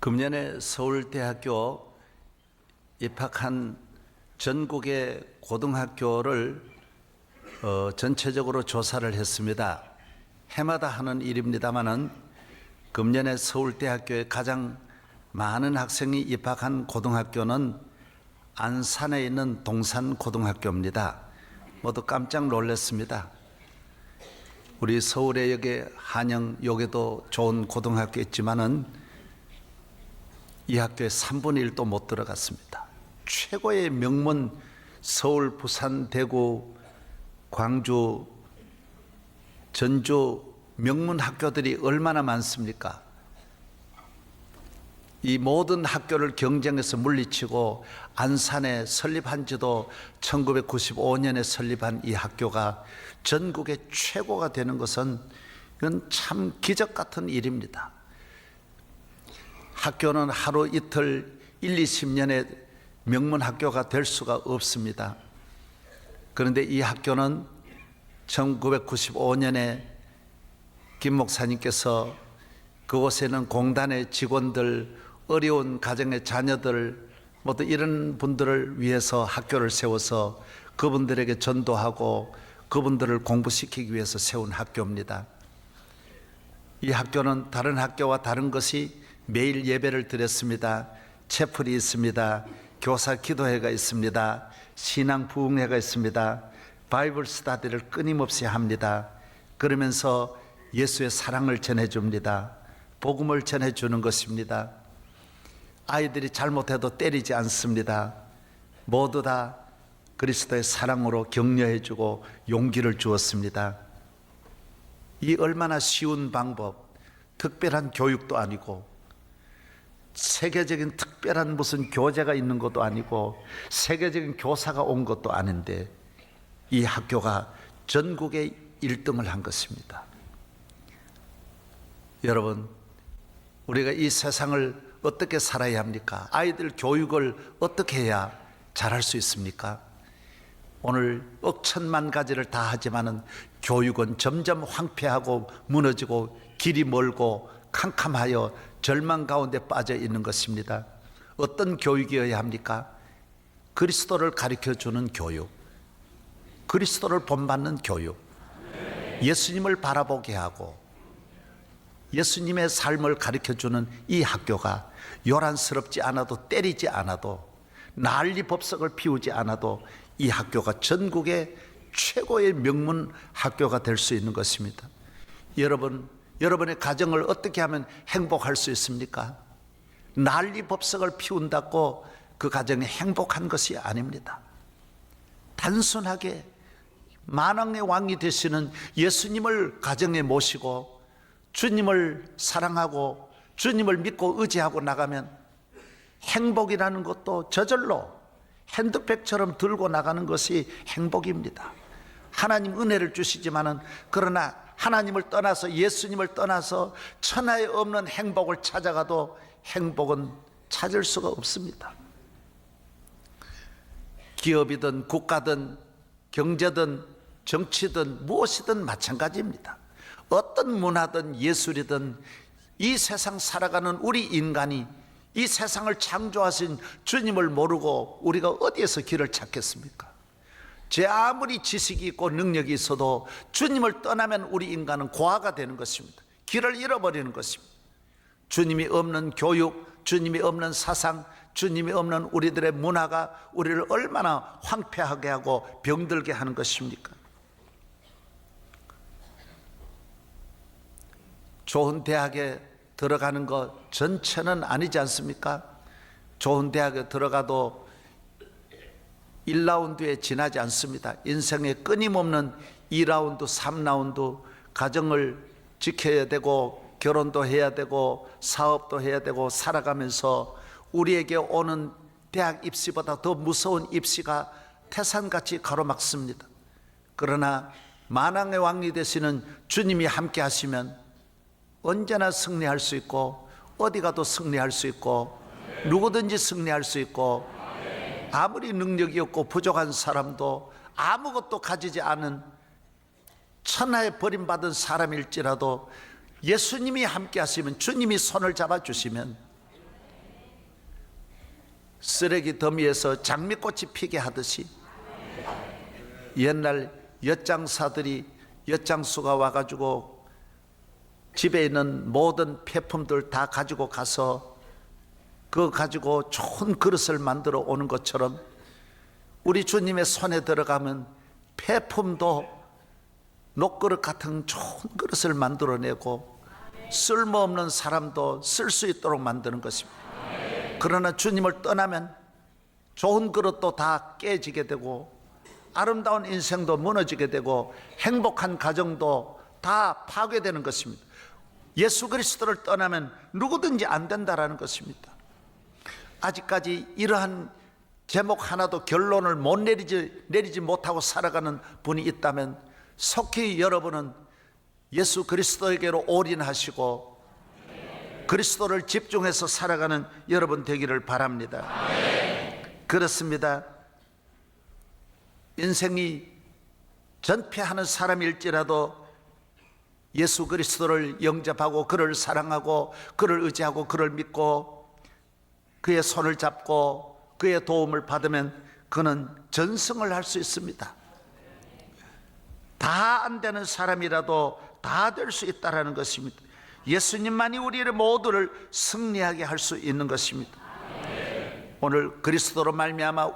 금년에 서울대학교 입학한 전국의 고등학교를 전체적으로 조사를 했습니다. 해마다 하는 일입니다마는 금년에 서울대학교에 가장 많은 학생이 입학한 고등학교는 안산에 있는 동산고등학교입니다. 모두 깜짝 놀랐습니다. 우리 서울에 여기 한영 여기도 좋은 고등학교 있지만은 이 학교에 3분의 1도 못 들어갔습니다. 최고의 명문 서울, 부산, 대구, 광주, 전주 명문 학교들이 얼마나 많습니까? 이 모든 학교를 경쟁해서 물리치고 안산에 설립한 지도 1995년에 설립한 이 학교가 전국의 최고가 되는 것은 이건 참 기적 같은 일입니다. 학교는 하루 이틀 1, 20년의 명문 학교가 될 수가 없습니다. 그런데 이 학교는 1995년에 김 목사님께서 그곳에는 공단의 직원들, 어려운 가정의 자녀들, 모두 이런 분들을 위해서 학교를 세워서 그분들에게 전도하고 그분들을 공부시키기 위해서 세운 학교입니다. 이 학교는 다른 학교와 다른 것이 매일 예배를 드렸습니다. 채플이 있습니다. 교사 기도회가 있습니다. 신앙 부흥회가 있습니다. 바이블 스터디를 끊임없이 합니다. 그러면서 예수의 사랑을 전해줍니다. 복음을 전해주는 것입니다. 아이들이 잘못해도 때리지 않습니다. 모두 다 그리스도의 사랑으로 격려해주고 용기를 주었습니다. 이 얼마나 쉬운 방법, 특별한 교육도 아니고 세계적인 특별한 무슨 교재가 있는 것도 아니고 세계적인 교사가 온 것도 아닌데 이 학교가 전국에 1등을 한 것입니다. 여러분, 우리가 이 세상을 어떻게 살아야 합니까? 아이들 교육을 어떻게 해야 잘할 수 있습니까? 오늘 억천만 가지를 다 하지만은 교육은 점점 황폐하고 무너지고 길이 멀고 캄캄하여 절망 가운데 빠져 있는 것입니다. 어떤 교육이어야 합니까? 그리스도를 가르쳐주는 교육, 그리스도를 본받는 교육, 예수님을 바라보게 하고 예수님의 삶을 가르쳐주는 이 학교가 요란스럽지 않아도 때리지 않아도 난리 법석을 피우지 않아도 이 학교가 전국의 최고의 명문 학교가 될 수 있는 것입니다. 여러분의 가정을 어떻게 하면 행복할 수 있습니까? 난리 법석을 피운다고 그 가정이 행복한 것이 아닙니다. 단순하게 만왕의 왕이 되시는 예수님을 가정에 모시고 주님을 사랑하고 주님을 믿고 의지하고 나가면 행복이라는 것도 저절로 핸드백처럼 들고 나가는 것이 행복입니다. 하나님 은혜를 주시지만은 그러나 하나님을 떠나서 예수님을 떠나서 천하에 없는 행복을 찾아가도 행복은 찾을 수가 없습니다. 기업이든 국가든 경제든 정치든 무엇이든 마찬가지입니다. 어떤 문화든 예술이든 이 세상 살아가는 우리 인간이 이 세상을 창조하신 주님을 모르고 우리가 어디에서 길을 찾겠습니까? 제 아무리 지식이 있고 능력이 있어도 주님을 떠나면 우리 인간은 고아가 되는 것입니다. 길을 잃어버리는 것입니다. 주님이 없는 교육, 주님이 없는 사상, 주님이 없는 우리들의 문화가 우리를 얼마나 황폐하게 하고 병들게 하는 것입니까? 좋은 대학에 들어가는 것 전체는 아니지 않습니까? 좋은 대학에 들어가도 1라운드에 지나지 않습니다. 인생의 끊임없는 2라운드, 3라운드 가정을 지켜야 되고 결혼도 해야 되고 사업도 해야 되고 살아가면서 우리에게 오는 대학 입시보다 더 무서운 입시가 태산같이 가로막습니다. 그러나 만왕의 왕이 되시는 주님이 함께 하시면 언제나 승리할 수 있고 어디 가도 승리할 수 있고 누구든지 승리할 수 있고 아무리 능력이 없고 부족한 사람도 아무것도 가지지 않은 천하에 버림받은 사람일지라도 예수님이 함께 하시면, 주님이 손을 잡아주시면 쓰레기 더미에서 장미꽃이 피게 하듯이 옛날 엿장사들이 엿장수가 와가지고 집에 있는 모든 폐품들 다 가지고 가서 그거 가지고 좋은 그릇을 만들어 오는 것처럼 우리 주님의 손에 들어가면 폐품도 녹그릇 같은 좋은 그릇을 만들어내고 쓸모없는 사람도 쓸 수 있도록 만드는 것입니다. 그러나 주님을 떠나면 좋은 그릇도 다 깨지게 되고 아름다운 인생도 무너지게 되고 행복한 가정도 다 파괴되는 것입니다. 예수 그리스도를 떠나면 누구든지 안 된다라는 것입니다. 아직까지 이러한 제목 하나도 결론을 못 내리지 못하고 살아가는 분이 있다면 속히 여러분은 예수 그리스도에게로 올인하시고 그리스도를 집중해서 살아가는 여러분 되기를 바랍니다. 그렇습니다. 인생이 전폐하는 사람일지라도 예수 그리스도를 영접하고 그를 사랑하고 그를 의지하고 그를 믿고 그의 손을 잡고 그의 도움을 받으면 그는 전승을 할 수 있습니다. 다 안 되는 사람이라도 다 될 수 있다는 것입니다. 예수님만이 우리를 모두를 승리하게 할 수 있는 것입니다. 오늘 그리스도로 말미암아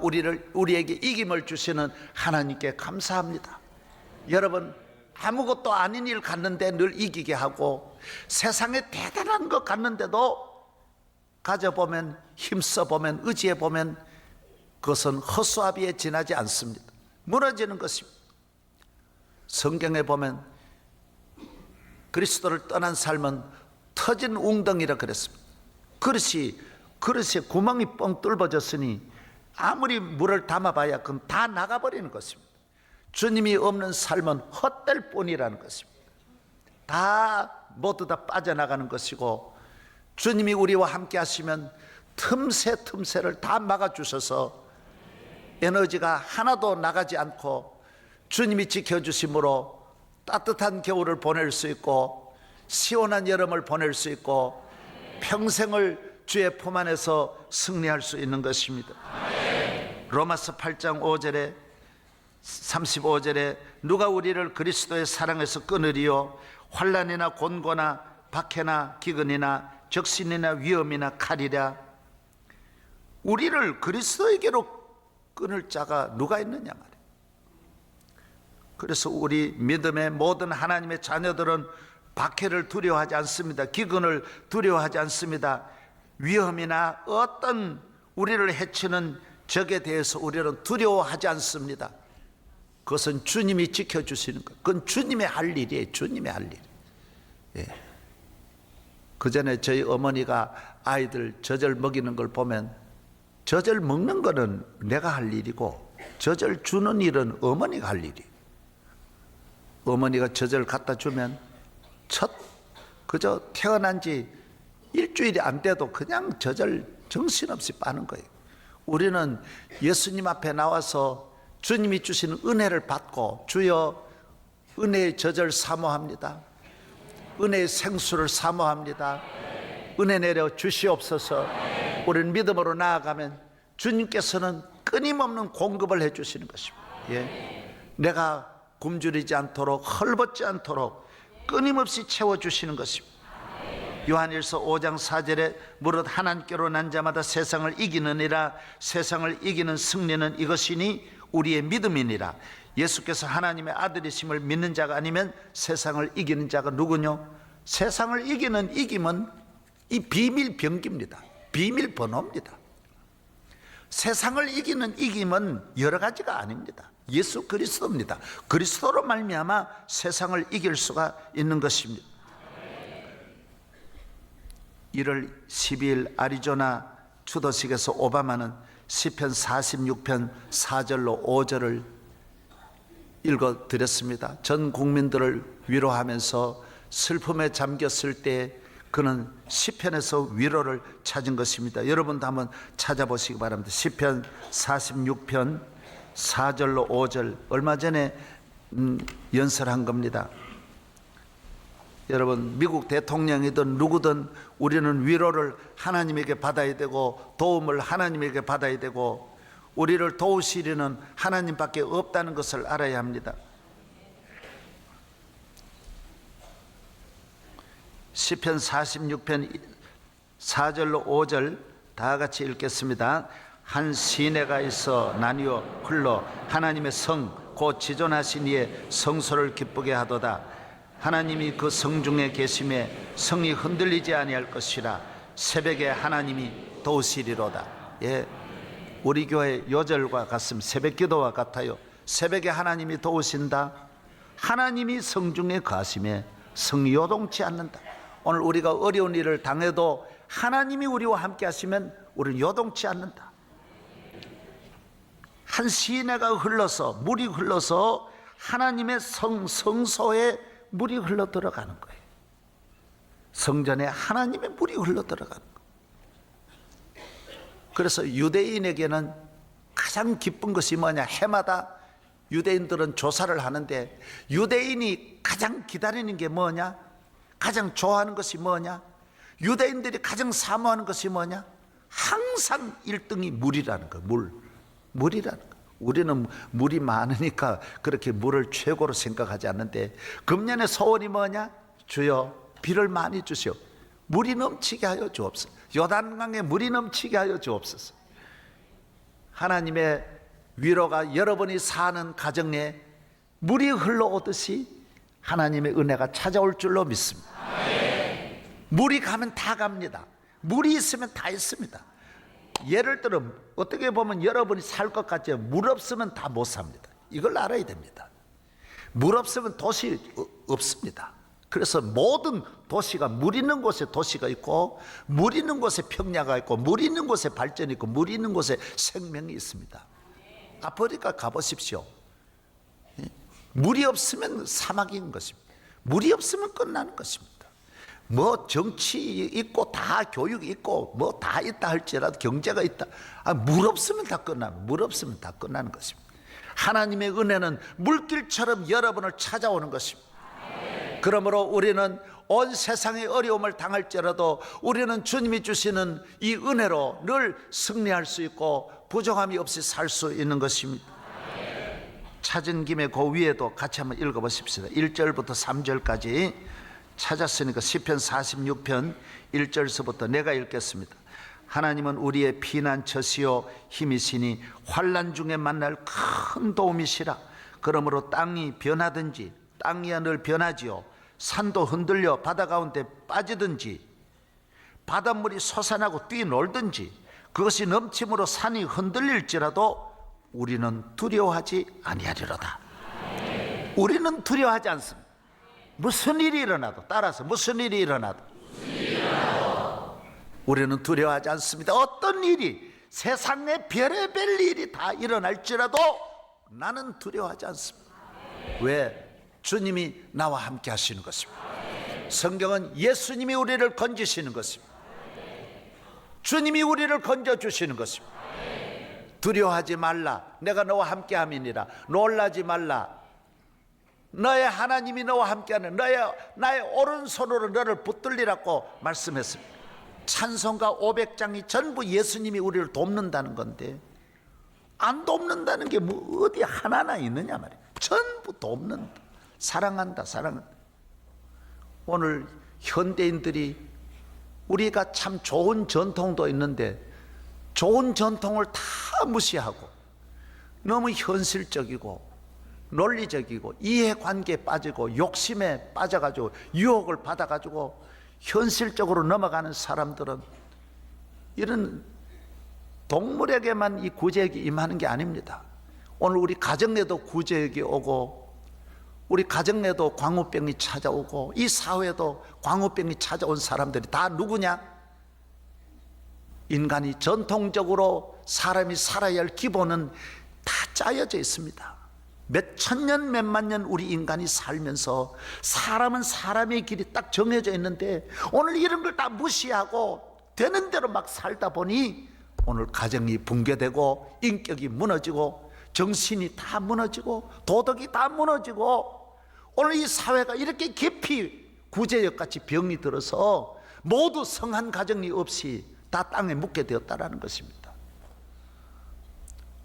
우리에게 이김을 주시는 하나님께 감사합니다. 여러분, 아무것도 아닌 일 갔는데 늘 이기게 하고 세상에 대단한 것 갔는데도 가져보면 힘써보면 의지해보면 그것은 허수아비에 지나지 않습니다. 무너지는 것입니다. 성경에 보면 그리스도를 떠난 삶은 터진 웅덩이라 그랬습니다. 그릇에 구멍이 뻥 뚫어졌으니 아무리 물을 담아봐야 그럼 다 나가버리는 것입니다. 주님이 없는 삶은 헛될 뿐이라는 것입니다. 모두 다 빠져나가는 것이고 주님이 우리와 함께 하시면 틈새를 다 막아주셔서 에너지가 하나도 나가지 않고 주님이 지켜주심으로 따뜻한 겨울을 보낼 수 있고 시원한 여름을 보낼 수 있고 평생을 주의 품 안에서 승리할 수 있는 것입니다. 로마서 8장 5절에 35절에 누가 우리를 그리스도의 사랑에서 끊으리요 환난이나 곤고나 박해나 기근이나 적신이나 위험이나 칼이라. 우리를 그리스도에게로 끊을 자가 누가 있느냐 말이에요. 그래서 우리 믿음의 모든 하나님의 자녀들은 박해를 두려워하지 않습니다. 기근을 두려워하지 않습니다. 위험이나 어떤 우리를 해치는 적에 대해서 우리는 두려워하지 않습니다. 그것은 주님이 지켜주시는 것. 그건 주님의 할 일이에요. 주님의 할 일. 예. 그 전에 저희 어머니가 아이들 젖을 먹이는 걸 보면 젖을 먹는 거는 내가 할 일이고 젖을 주는 일은 어머니가 할 일이에요. 어머니가 젖을 갖다 주면 그저 태어난 지 일주일이 안 돼도 그냥 젖을 정신없이 빠는 거예요. 우리는 예수님 앞에 나와서 주님이 주시는 은혜를 받고 주여 은혜의 젖을 사모합니다. 은혜의 생수를 사모합니다. 은혜 내려 주시옵소서. 우리는 믿음으로 나아가면 주님께서는 끊임없는 공급을 해 주시는 것입니다. 예. 내가 굶주리지 않도록 헐벗지 않도록 끊임없이 채워주시는 것입니다. 요한일서 5장 4절에 무릇 하나님께로 난 자마다 세상을 이기느니라. 세상을 이기는 승리는 이것이니 우리의 믿음이니라. 예수께서 하나님의 아들이심을 믿는 자가 아니면 세상을 이기는 자가 누구뇨? 세상을 이기는 이김은 이 비밀 병기입니다. 비밀 번호입니다. 세상을 이기는 이김은 여러 가지가 아닙니다. 예수 그리스도입니다. 그리스도로 말미암아 세상을 이길 수가 있는 것입니다. 1월 12일 아리조나 추도식에서 오바마는 시편 46편 4절로 5절을 읽어드렸습니다. 전 국민들을 위로하면서 슬픔에 잠겼을 때 그는 시편에서 위로를 찾은 것입니다. 여러분도 한번 찾아보시기 바랍니다. 시편 46편 4절로 5절 얼마 전에 연설한 겁니다. 여러분, 미국 대통령이든 누구든 우리는 위로를 하나님에게 받아야 되고 도움을 하나님에게 받아야 되고 우리를 도우시리는 하나님밖에 없다는 것을 알아야 합니다. 시편 46편 4절로 5절 다 같이 읽겠습니다. 한 시내가 있어 나뉘어 흘러 하나님의 성 곧 지존하신 이의 성소를 기쁘게 하도다. 하나님이 그 성 중에 계심에 성이 흔들리지 아니할 것이라. 새벽에 하나님이 도우시리로다. 예, 우리 교회 요절과 같습니다. 새벽 기도와 같아요. 새벽에 하나님이 도우신다. 하나님이 성 중에 거하심에 성이 요동치 않는다. 오늘 우리가 어려운 일을 당해도 하나님이 우리와 함께 하시면 우리는 요동치 않는다. 한 시내가 흘러서 물이 흘러서 하나님의 성소에 물이 흘러 들어가는 거예요. 성전에 하나님의 물이 흘러 들어가는 거예요. 그래서 유대인에게는 가장 기쁜 것이 뭐냐? 해마다 유대인들은 조사를 하는데 유대인이 가장 기다리는 게 뭐냐? 가장 좋아하는 것이 뭐냐? 유대인들이 가장 사모하는 것이 뭐냐? 항상 1등이 물이라는 거예요. 물이라는 거예요. 우리는 물이 많으니까 그렇게 물을 최고로 생각하지 않는데 금년의 소원이 뭐냐? 주여 비를 많이 주시오. 물이 넘치게 하여 주옵소서. 요단강에 물이 넘치게 하여 주옵소서. 하나님의 위로가 여러분이 사는 가정에 물이 흘러오듯이 하나님의 은혜가 찾아올 줄로 믿습니다. 물이 가면 다 갑니다. 물이 있으면 다 있습니다. 예를 들어 어떻게 보면 여러분이 살 것 같죠. 물 없으면 다 못 삽니다. 이걸 알아야 됩니다. 물 없으면 도시 없습니다. 그래서 모든 도시가 물 있는 곳에 도시가 있고 물 있는 곳에 평야가 있고 물 있는 곳에 발전이 있고 물 있는 곳에 생명이 있습니다. 아프리카 가보십시오. 물이 없으면 사막인 것입니다. 물이 없으면 끝나는 것입니다. 뭐 정치 있고 다 교육 있고 뭐 다 있다 할지라도 경제가 있다, 물 없으면 다 끝나는, 물 없으면 다 끝나는 것입니다. 하나님의 은혜는 물길처럼 여러분을 찾아오는 것입니다. 그러므로 우리는 온 세상의 어려움을 당할지라도 우리는 주님이 주시는 이 은혜로 늘 승리할 수 있고 부족함이 없이 살 수 있는 것입니다. 찾은 김에 그 위에도 같이 한번 읽어보십시다. 1절부터 3절까지 찾았으니까 시편 46편 1절서부터 내가 읽겠습니다. 하나님은 우리의 피난처시요 힘이시니 환난 중에 만날 큰 도움이시라. 그러므로 땅이 변하든지 땅이야 늘 변하지요. 산도 흔들려 바다 가운데 빠지든지 바닷물이 솟아나고 뛰놀든지 그것이 넘침으로 산이 흔들릴지라도 우리는 두려워하지 아니하리로다. 우리는 두려워하지 않습니다. 무슨 일이 일어나도, 따라서 무슨 일이 일어나도 우리는 두려워하지 않습니다. 어떤 일이, 세상에 별의별 일이 다 일어날지라도 나는 두려워하지 않습니다. 왜? 주님이 나와 함께 하시는 것입니다. 성경은 예수님이 우리를 건지시는 것입니다. 주님이 우리를 건져주시는 것입니다. 두려워하지 말라, 내가 너와 함께 함이니라. 놀라지 말라, 너의 하나님이 너와 함께하는 나의 오른손으로 너를 붙들리라고 말씀했습니다. 찬송가 500장이 전부 예수님이 우리를 돕는다는 건데 안 돕는다는 게 뭐 어디 하나나 있느냐 말이에요. 전부 돕는다, 사랑한다, 사랑한다. 오늘 현대인들이 우리가 참 좋은 전통도 있는데 좋은 전통을 다 무시하고 너무 현실적이고 논리적이고 이해관계에 빠지고 욕심에 빠져가지고 유혹을 받아가지고 현실적으로 넘어가는 사람들은 이런 동물에게만 이 구제역이 임하는 게 아닙니다. 오늘 우리 가정에도 구제역이 오고 우리 가정에도 광우병이 찾아오고 이 사회에도 광우병이 찾아온 사람들이 다 누구냐? 인간이 전통적으로 사람이 살아야 할 기본은 다 짜여져 있습니다. 몇 천년 몇만 년 우리 인간이 살면서 사람은 사람의 길이 딱 정해져 있는데 오늘 이런 걸 다 무시하고 되는 대로 막 살다 보니 오늘 가정이 붕괴되고 인격이 무너지고 정신이 다 무너지고 도덕이 다 무너지고 오늘 이 사회가 이렇게 깊이 구제역같이 병이 들어서 모두 성한 가정이 없이 다 땅에 묻게 되었다는 것입니다.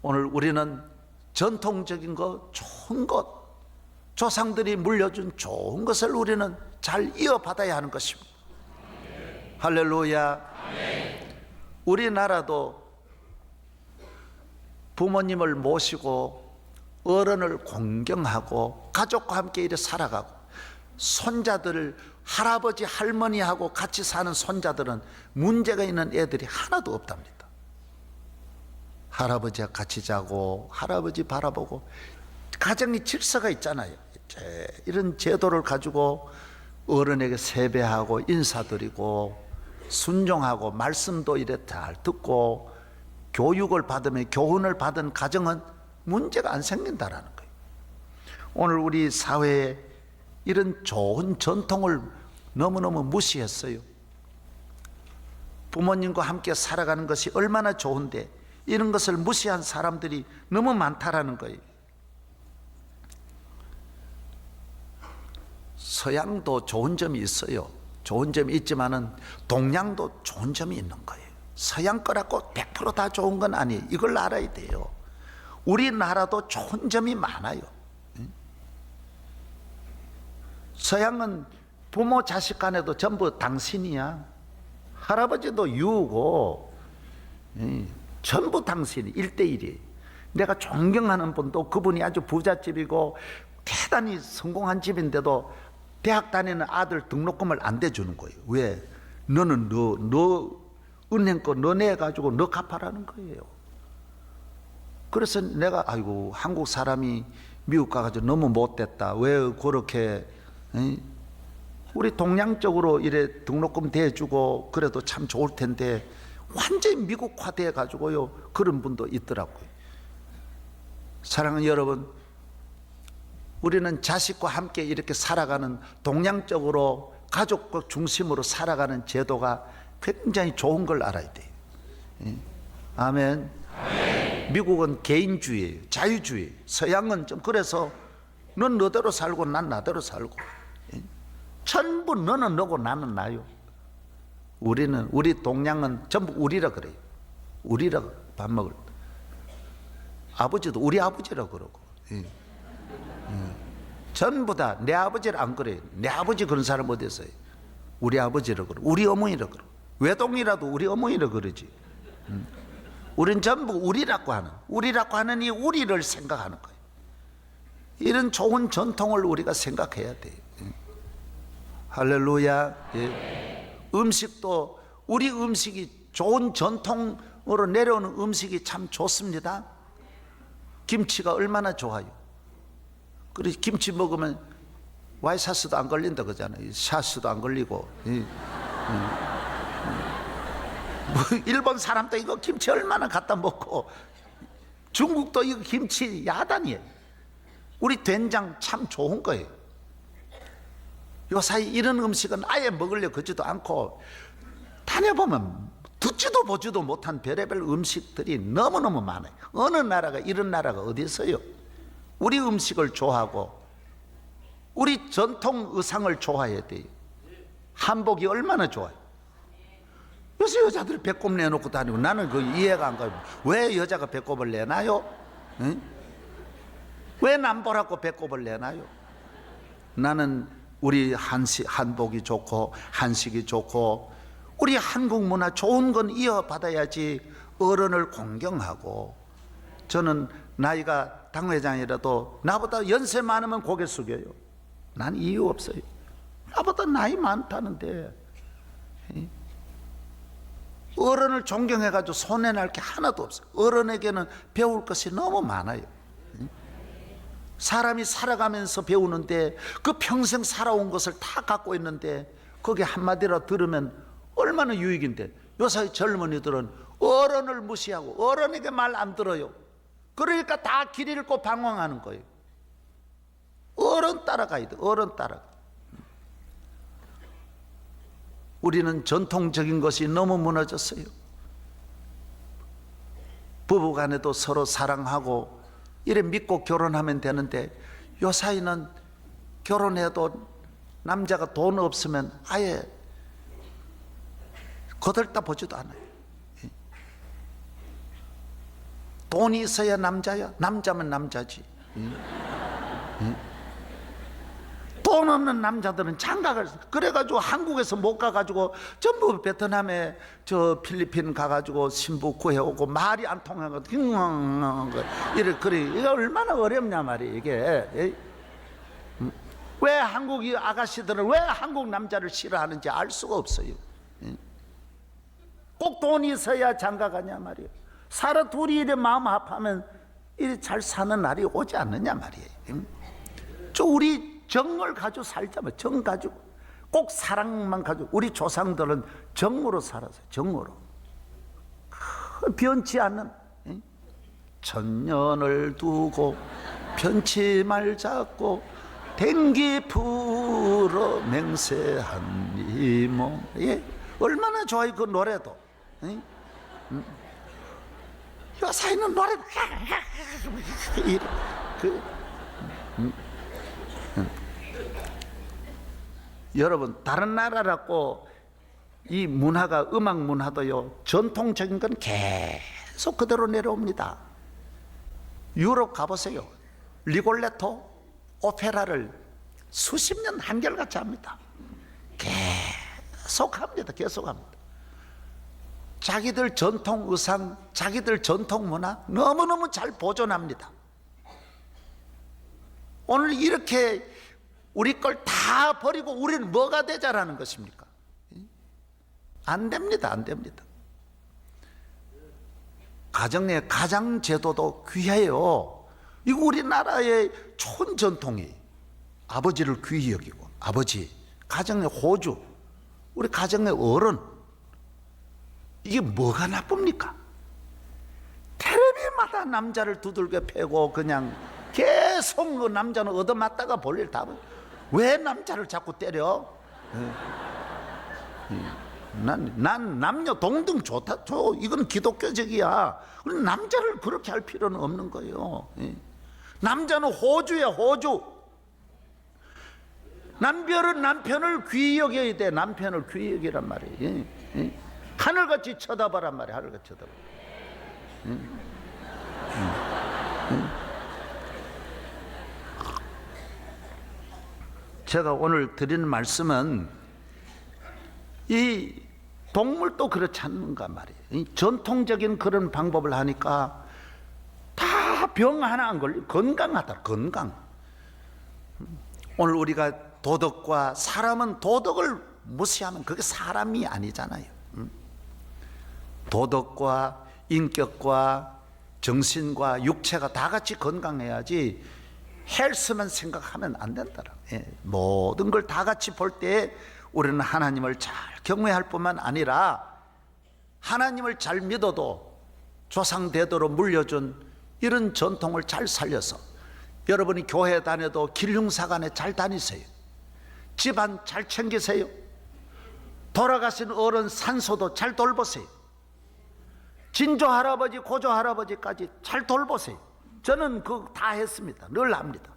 오늘 우리는 전통적인 것, 좋은 것, 조상들이 물려준 좋은 것을 우리는 잘 이어받아야 하는 것입니다. 할렐루야. 우리나라도 부모님을 모시고 어른을 공경하고 가족과 함께 이렇게 살아가고, 손자들을 할아버지 할머니하고 같이 사는 손자들은 문제가 있는 애들이 하나도 없답니다. 할아버지와 같이 자고 할아버지 바라보고, 가정이 질서가 있잖아요. 이런 제도를 가지고 어른에게 세배하고 인사드리고 순종하고 말씀도 이래 잘 듣고 교육을 받으며 교훈을 받은 가정은 문제가 안 생긴다라는 거예요. 오늘 우리 사회에 이런 좋은 전통을 너무너무 무시했어요. 부모님과 함께 살아가는 것이 얼마나 좋은데 이런 것을 무시한 사람들이 너무 많다라는 거예요. 서양도 좋은 점이 있어요. 좋은 점이 있지만은 동양도 좋은 점이 있는 거예요. 서양 거라고 100% 다 좋은 건 아니에요. 이걸 알아야 돼요. 우리나라도 좋은 점이 많아요. 서양은 부모 자식 간에도 전부 당신이야. 할아버지도 유고 전부 당신이 1대1이에요. 내가 존경하는 분도 그분이 아주 부잣집이고 대단히 성공한 집인데도 대학 다니는 아들 등록금을 안 대주는 거예요. 왜? 너는 너 은행 거 너네 가지고 너 갚아라는 거예요. 그래서 내가 아이고 한국 사람이 미국 가가지고 너무 못됐다. 왜 그렇게 우리 동양적으로 이래 등록금 대주고 그래도 참 좋을 텐데 완전히 미국화돼 가지고요 그런 분도 있더라고요. 사랑하는 여러분, 우리는 자식과 함께 이렇게 살아가는 동양적으로 가족과 중심으로 살아가는 제도가 굉장히 좋은 걸 알아야 돼요. 아멘. 미국은 개인주의예요. 자유주의. 서양은 좀 그래서 넌 너대로 살고 난 나대로 살고 전부 너는 너고 나는 나요. 우리 동양은 전부 우리라 그래요. 우리라 밥 먹을 때. 아버지도 우리 아버지라 그러고 전부 다 내 아버지를 안 그래요. 내 아버지 그런 사람 어디 있어요? 우리 아버지라 그러, 우리 어머니라 그러. 외동이라도 우리 어머니라 그러지. 우린 전부 우리라고 하는 이 우리를 생각하는 거예요. 이런 좋은 전통을 우리가 생각해야 돼요. 할렐루야. 예. 음식도 우리 음식이 좋은 전통으로 내려오는 음식이 참 좋습니다. 김치가 얼마나 좋아요. 그래서 김치 먹으면 와이셔츠도 안 걸린다 그러잖아요. 샤스도 안 걸리고. 뭐 일본 사람도 이거 김치 얼마나 갖다 먹고, 중국도 이거 김치 야단이에요. 우리 된장 참 좋은 거예요. 요사이 이런 음식은 아예 먹으려 그지도 않고, 다녀보면 듣지도 보지도 못한 별의별 음식들이 너무너무 많아요. 어느 나라가 이런 나라가 어디 있어요? 우리 음식을 좋아하고 우리 전통 의상을 좋아해야 돼요. 한복이 얼마나 좋아요. 요새 여자들 배꼽 내놓고 다니고 나는 그 이해가 안 가요. 왜 여자가 배꼽을 내나요? 응? 왜 남보라고 배꼽을 내나요? 나는 우리 한복이 좋고 한식이 좋고 우리 한국 문화 좋은 건 이어받아야지. 어른을 공경하고, 저는 나이가 당회장이라도 나보다 연세 많으면 고개 숙여요. 난 이유 없어요. 나보다 나이 많다는데 어른을 존경해가지고 손해날 게 하나도 없어요. 어른에게는 배울 것이 너무 많아요. 사람이 살아가면서 배우는데 그 평생 살아온 것을 다 갖고 있는데 거기 한마디라도 들으면 얼마나 유익인데. 요새 젊은이들은 어른을 무시하고 어른에게 말 안 들어요. 그러니까 다 길 잃고 방황하는 거예요. 어른 따라가야 돼. 어른 따라가. 우리는 전통적인 것이 너무 무너졌어요. 부부간에도 서로 사랑하고 이래 믿고 결혼하면 되는데, 요 사이는 결혼해도 남자가 돈 없으면 아예 거들떠 보지도 않아요. 돈이 있어야 남자야. 남자면 남자지. 돈 없는 남자들은 장가를, 그래가지고 한국에서 못 가가지고 전부 베트남에 저 필리핀 가가지고 신부 구해오고 말이 안 통하고 이래. 그래, 이게 얼마나 어렵냐 말이에요 이게. 왜 한국이 아가씨들은 왜 한국 남자를 싫어하는지 알 수가 없어요. 꼭 돈이 있어야 장가 가냐 말이에요. 살아 둘이 이래 마음 아파하면 이래 잘 사는 날이 오지 않느냐 말이에요. 저 우리 정을 가지고 살자면 정 가지고, 꼭 사랑만 가지고. 우리 조상들은 정으로 살았어요. 정으로. 변치 않는, 천년을 두고 변치 말자고 댕기 풀어 맹세한 이 몸. 예? 얼마나 좋아요 그 노래도. 요사이는 노래도 여러분, 다른 나라라고 이 문화가, 음악 문화도요, 전통적인 건 계속 그대로 내려옵니다. 유럽 가보세요. 리골레토 오페라를 수십 년 한결같이 합니다. 계속 합니다. 계속 합니다. 자기들 전통 의상, 자기들 전통 문화 너무너무 잘 보존합니다. 오늘 이렇게 우리 걸 다 버리고 우리는 뭐가 되자라는 것입니까? 안 됩니다. 안 됩니다. 가정의 가장제도도 귀해요. 이거 우리나라의 좋은 전통이, 아버지를 귀히 여기고, 아버지, 가정의 호주, 우리 가정의 어른, 이게 뭐가 나쁩니까? 텔레비마다 남자를 두들겨 패고 그냥 계속 그 남자는 얻어맞다가 볼일 다 봐. 왜 남자를 자꾸 때려? 난 남녀 동등 좋다. 이건 기독교적이야. 남자를 그렇게 할 필요는 없는 거예요. 남자는 호주야, 호주. 남편은 남편을 귀히 여겨야 돼. 남편을 귀히 여기란 말이에요. 하늘같이 쳐다봐란 말이에요. 하늘같이 쳐다봐. 제가 오늘 드리는 말씀은 이 동물도 그렇지 않는가 말이에요. 이 전통적인 그런 방법을 하니까 다 병 하나 안 걸려. 건강하다. 건강. 오늘 우리가 도덕과, 사람은 도덕을 무시하면 그게 사람이 아니잖아요. 도덕과 인격과 정신과 육체가 다 같이 건강해야지 헬스만 생각하면 안 된다라. 모든 걸 다 같이 볼 때 우리는 하나님을 잘 경외할 뿐만 아니라 하나님을 잘 믿어도 조상 대대로 물려준 이런 전통을 잘 살려서, 여러분이 교회 다녀도 길흉사관에 잘 다니세요. 집안 잘 챙기세요. 돌아가신 어른 산소도 잘 돌보세요. 진조 할아버지, 고조 할아버지까지 잘 돌보세요. 저는 그거 다 했습니다. 늘 합니다.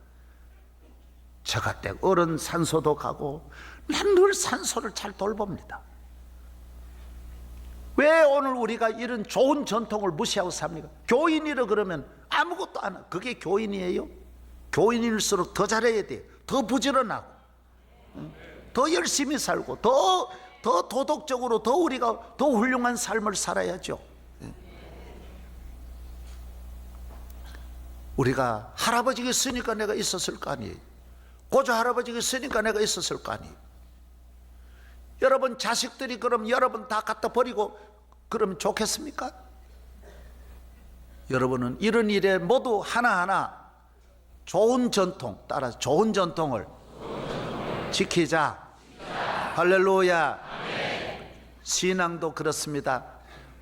저가댁 어른 산소도 가고, 난 늘 산소를 잘 돌봅니다. 왜 오늘 우리가 이런 좋은 전통을 무시하고 삽니까? 교인이라 그러면 아무것도 안 해. 그게 교인이에요? 교인일수록 더 잘해야 돼요. 더 부지런하고, 더 열심히 살고, 더 도덕적으로 더 우리가 더 훌륭한 삶을 살아야죠. 우리가 할아버지가 있으니까 내가 있었을 거 아니에요. 고조 할아버지가 있으니까 내가 있었을 거 아니에요. 여러분 자식들이 그럼 여러분 다 갖다 버리고 그러면 좋겠습니까? 여러분은 이런 일에 모두 하나하나 좋은 전통 따라서 좋은 전통을 지키자. 할렐루야. 신앙도 그렇습니다.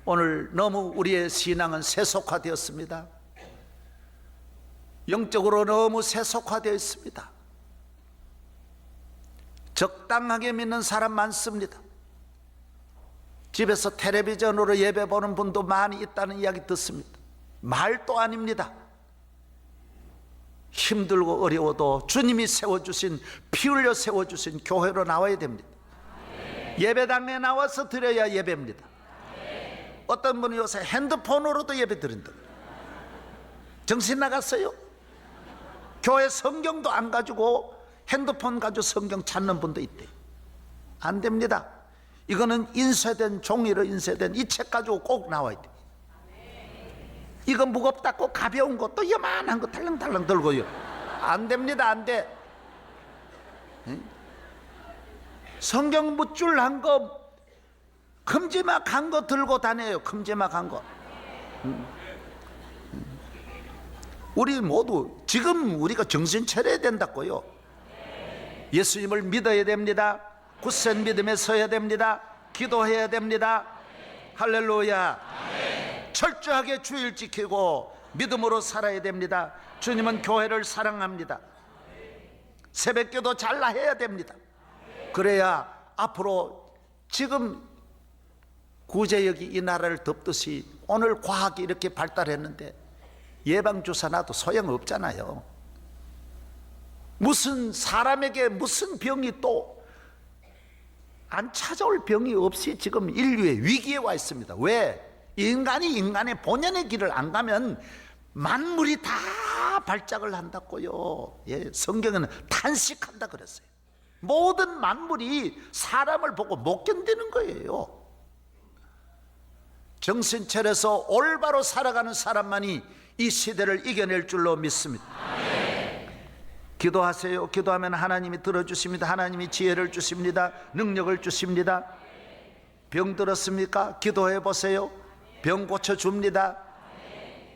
오늘 너무 우리의 신앙은 세속화되었습니다. 영적으로 너무 세속화되어 있습니다. 적당하게 믿는 사람 많습니다. 집에서 텔레비전으로 예배 보는 분도 많이 있다는 이야기 듣습니다. 말도 아닙니다. 힘들고 어려워도 주님이 세워주신, 피 흘려 세워주신 교회로 나와야 됩니다. 예배당에 나와서 드려야 예배입니다. 어떤 분이 요새 핸드폰으로도 예배 드린다. 정신 나갔어요? 교회 성경도 안 가지고 핸드폰 가지고 성경 찾는 분도 있대. 안 됩니다. 이거는 인쇄된 종이로 인쇄된 이 책 가지고 꼭 나와야 돼. 이거 무겁다고 가벼운 것도 요만한 거 달랑달랑 들고요. 안 됩니다. 안 돼. 성경 묻줄한 거, 큼지막한 거 들고 다녀요. 큼지막한 거. 우리 모두 지금 우리가 정신 차려야 된다고요. 예수님을 믿어야 됩니다. 굳센 믿음에 서야 됩니다. 기도해야 됩니다. 할렐루야. 철저하게 주의를 지키고 믿음으로 살아야 됩니다. 주님은 교회를 사랑합니다. 새벽기도 잘 해야 됩니다. 그래야 앞으로 지금 구제역이 이 나라를 덮듯이 오늘 과학이 이렇게 발달했는데 예방주사 놔도 소용없잖아요. 무슨 사람에게 무슨 병이 또 안 찾아올 병이 없이 지금 인류의 위기에 와 있습니다. 왜? 인간이 인간의 본연의 길을 안 가면 만물이 다 발작을 한다고요. 예, 성경에는 탄식한다 그랬어요. 모든 만물이 사람을 보고 못 견디는 거예요. 정신 차려서 올바로 살아가는 사람만이 이 시대를 이겨낼 줄로 믿습니다. 기도하세요. 기도하면 하나님이 들어주십니다. 하나님이 지혜를 주십니다. 능력을 주십니다. 병 들었습니까? 기도해 보세요. 병 고쳐줍니다.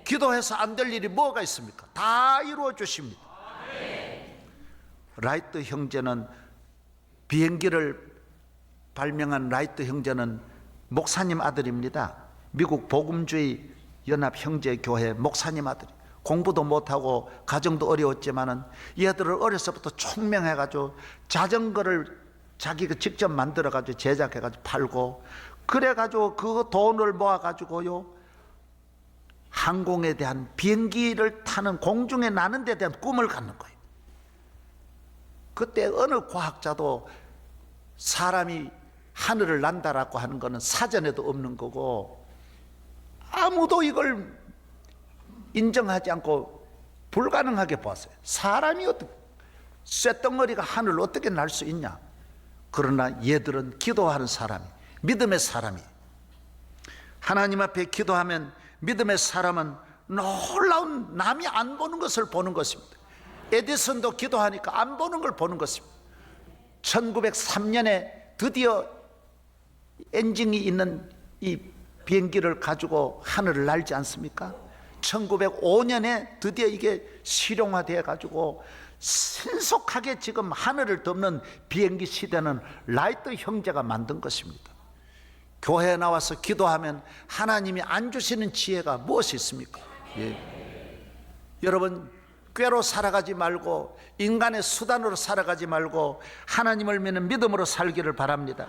기도해서 안 될 일이 뭐가 있습니까? 다 이루어 주십니다. 라이트 형제는, 비행기를 발명한 라이트 형제는 목사님 아들입니다. 미국 복음주의 연합 형제 교회 목사님 아들. 공부도 못하고 가정도 어려웠지만은 얘들을 어려서부터 총명해가지고 자전거를 자기가 직접 만들어가지고 제작해가지고 팔고, 그래가지고 그 돈을 모아가지고요 항공에 대한, 비행기를 타는, 공중에 나는 데 대한 꿈을 갖는 거예요. 그때 어느 과학자도 사람이 하늘을 난다라고 하는 거는 사전에도 없는 거고 아무도 이걸 인정하지 않고 불가능하게 봤어요. 사람이 어떻게, 쇳덩어리가 하늘을 어떻게 날 수 있냐. 그러나 얘들은 기도하는 사람이, 믿음의 사람이, 하나님 앞에 기도하면 믿음의 사람은 놀라운, 남이 안 보는 것을 보는 것입니다. 에디슨도 기도하니까 안 보는 걸 보는 것입니다. 1903년에 드디어 엔진이 있는 이 비행기를 가지고 하늘을 날지 않습니까? 1905년에 드디어 이게 실용화되어 가지고 신속하게 지금 하늘을 덮는 비행기 시대는 라이트 형제가 만든 것입니다. 교회에 나와서 기도하면 하나님이 안 주시는 지혜가 무엇이 있습니까? 예. 여러분, 꾀로 살아가지 말고 인간의 수단으로 살아가지 말고 하나님을 믿는 믿음으로 살기를 바랍니다.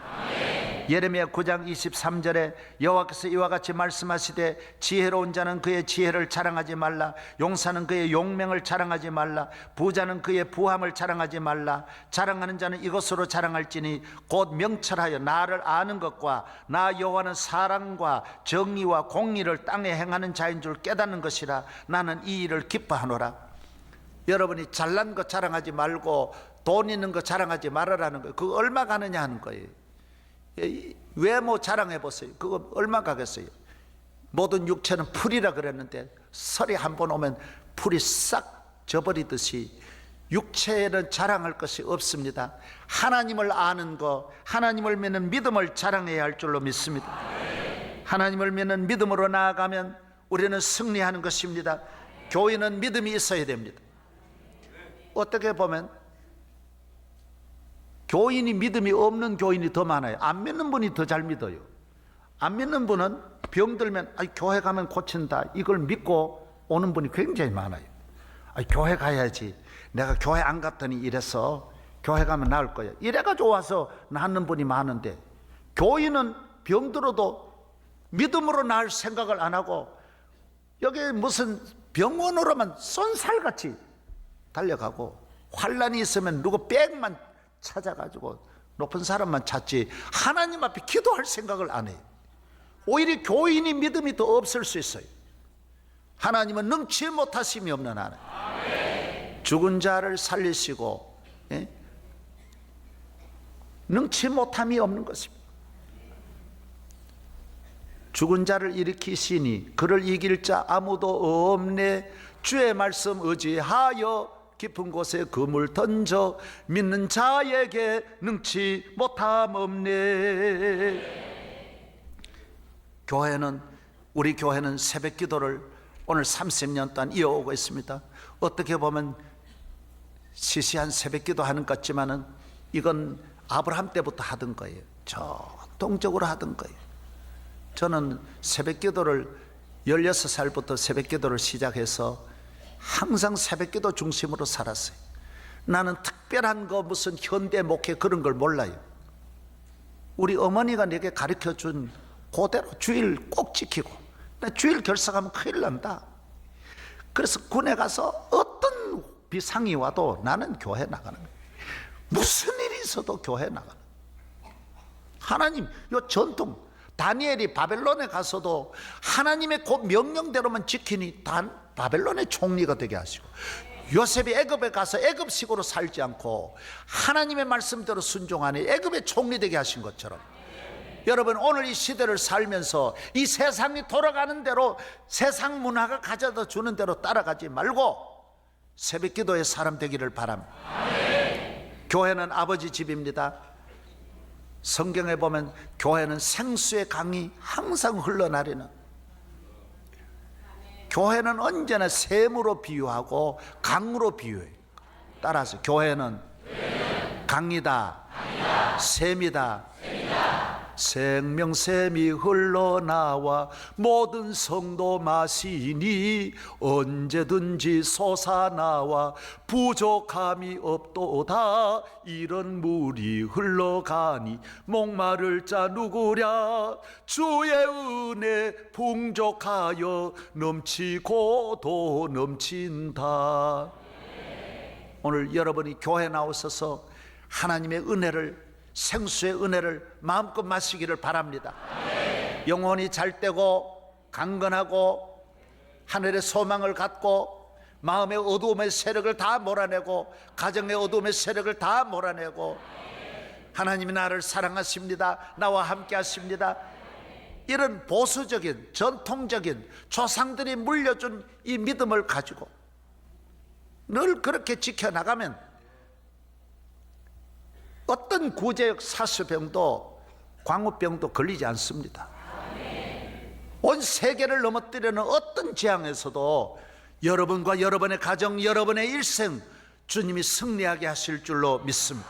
예레미야 9장 23절에 여호와께서 이와 같이 말씀하시되 지혜로운 자는 그의 지혜를 자랑하지 말라, 용사는 그의 용맹을 자랑하지 말라, 부자는 그의 부함을 자랑하지 말라. 자랑하는 자는 이것으로 자랑할지니 곧 명철하여 나를 아는 것과 나 여호와는 사랑과 정의와 공의를 땅에 행하는 자인 줄 깨닫는 것이라. 나는 이 일을 기뻐하노라. 여러분이 잘난 것 자랑하지 말고 돈 있는 거 자랑하지 말아라는 거예요. 그거 얼마 가느냐 하는 거예요. 외모 자랑해 보세요. 그거 얼마 가겠어요? 모든 육체는 풀이라 그랬는데 설이 한 번 오면 풀이 싹 져버리듯이 육체에는 자랑할 것이 없습니다. 하나님을 아는 것, 하나님을 믿는 믿음을 자랑해야 할 줄로 믿습니다. 하나님을 믿는 믿음으로 나아가면 우리는 승리하는 것입니다. 교인은 믿음이 있어야 됩니다. 어떻게 보면 교인이 믿음이 없는 교인이 더 많아요. 안 믿는 분이 더 잘 믿어요. 안 믿는 분은 병들면 교회 가면 고친다, 이걸 믿고 오는 분이 굉장히 많아요. 교회 가야지, 내가 교회 안 갔더니 이래서 교회 가면 나을 거야, 이래가지고 와서 낫는 분이 많은데, 교인은 병들어도 믿음으로 나을 생각을 안 하고 여기 무슨 병원으로만 쏜살같이 달려가고, 환란이 있으면 누구 백만 찾아가지고 높은 사람만 찾지 하나님 앞에 기도할 생각을 안 해요. 오히려 교인이 믿음이 더 없을 수 있어요. 하나님은 능치 못하심이 없는 하나님. 죽은 자를 살리시고, 예? 능치 못함이 없는 것입니다. 죽은 자를 일으키시니 그를 이길 자 아무도 없네. 주의 말씀 의지하여 깊은 곳에 그물 던져 믿는 자에게 능치 못함 없네. 교회는, 우리 교회는 새벽 기도를 오늘 30년 동안 이어오고 있습니다. 어떻게 보면 시시한 새벽 기도 하는 것 같지만은 이건 아브라함 때부터 하던 거예요. 전통적으로 하던 거예요. 저는 새벽 기도를 16살부터 새벽 기도를 시작해서 항상 새벽 기도 중심으로 살았어요. 나는 특별한 거 무슨 현대 목회 그런 걸 몰라요. 우리 어머니가 내게 가르쳐준 그대로 주일 꼭 지키고, 나 주일 결석하면 큰일 난다. 그래서 군에 가서 어떤 비상이 와도 나는 교회 나가는 거예요. 무슨 일이 있어도 교회 나가는 거예요. 하나님, 요 전통, 다니엘이 바벨론에 가서도 하나님의 그 명령대로만 지키니 바벨론의 총리가 되게 하시고, 요셉이 애굽에 가서 애굽식으로 살지 않고 하나님의 말씀대로 순종하니 애굽의 총리 되게 하신 것처럼, 여러분 오늘 이 시대를 살면서 이 세상이 돌아가는 대로, 세상 문화가 가져다 주는 대로 따라가지 말고 새벽 기도의 사람 되기를 바랍니다. 교회는 아버지 집입니다. 성경에 보면 교회는 생수의 강이 항상 흘러나리는, 교회는 언제나 샘으로 비유하고 강으로 비유해요. 따라서 교회는 강이다, 샘이다. 생명샘이 흘러나와 모든 성도 마시니 언제든지 솟아나와 부족함이 없도다. 이런 물이 흘러가니 목마를 자 누구랴. 주의 은혜 풍족하여 넘치고 도 넘친다. 오늘 여러분이 교회 나오셔서 하나님의 은혜를, 생수의 은혜를 마음껏 마시기를 바랍니다. 영혼이 잘되고 강건하고 하늘의 소망을 갖고 마음의 어두움의 세력을 다 몰아내고 가정의 어두움의 세력을 다 몰아내고 하나님이 나를 사랑하십니다, 나와 함께 하십니다, 이런 보수적인 전통적인 조상들이 물려준 이 믿음을 가지고 늘 그렇게 지켜나가면 어떤 구제역 사수병도 광우병도 걸리지 않습니다. 온 세계를 넘어뜨리는 어떤 재앙에서도 여러분과 여러분의 가정, 여러분의 일생 주님이 승리하게 하실 줄로 믿습니다.